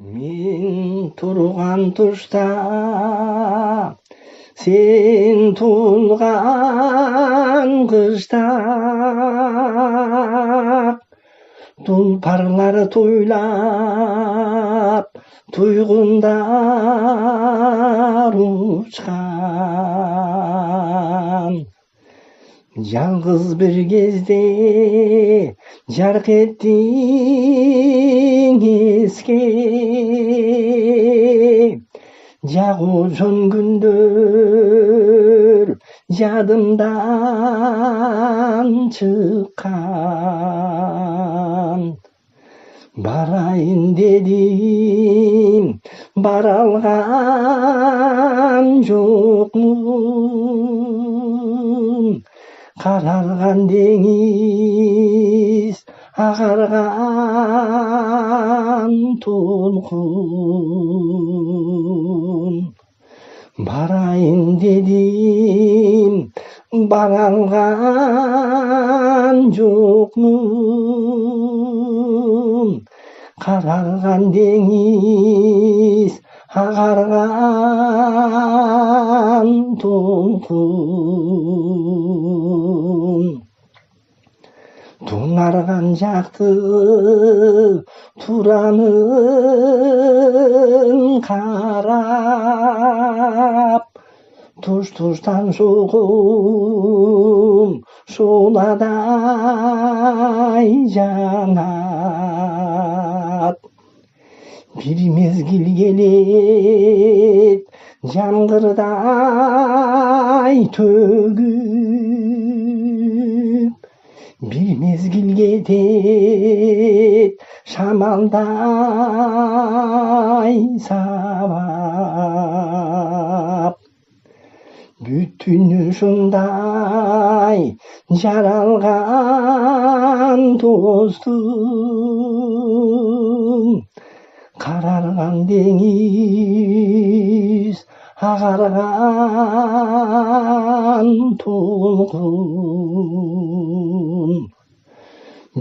Мен тұрған тұста сен туылған қышта тұлпарлар тойлап тұйғындар ұшқан жалғыз бір кезде жарқ еттің еске жағу жон күндер жадымдан шыққан барайын дедім бара алған жоқмын қарарған деңіз ағарған толқын барайын дедім бара алған жоқмын қарарған деңіз ағарған толқын тоңарған жақты туранын қарап тұш-тұштан соғым шоладай жанат бір мезгіл келет жаңғырдай төгіп бір мезгіл кетет шамалдай сабап бүтін ұшындай жаралған достым қарарған деңіз ағарған толқын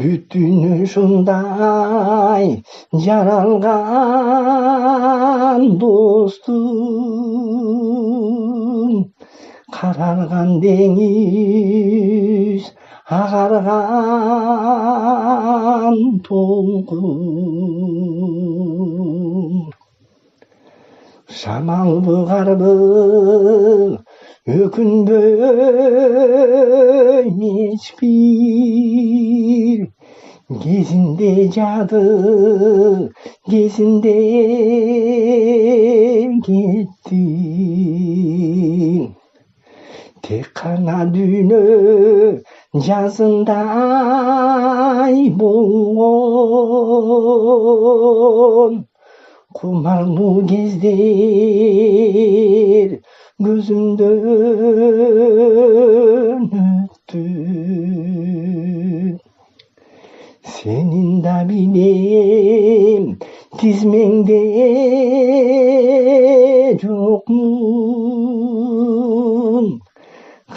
бүтін ұшындай жаралған достым қарарған деңіз ағарған толқын шамал бұғарбы өкінбей ешбір кезінде жады кезінде кеттің тек қана дүні жазындай болған құмарлы кездер көзімден өтті сенің да білем тізмеңде жоқмын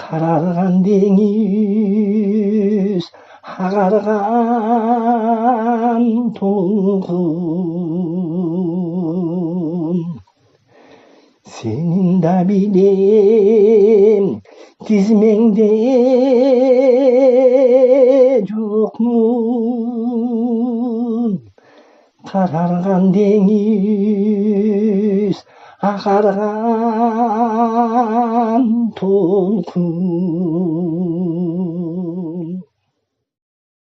қарарған деңіз ағарған толқын сенің да білем тізмеңде жоқмын қарарған деңіз ағарған толқын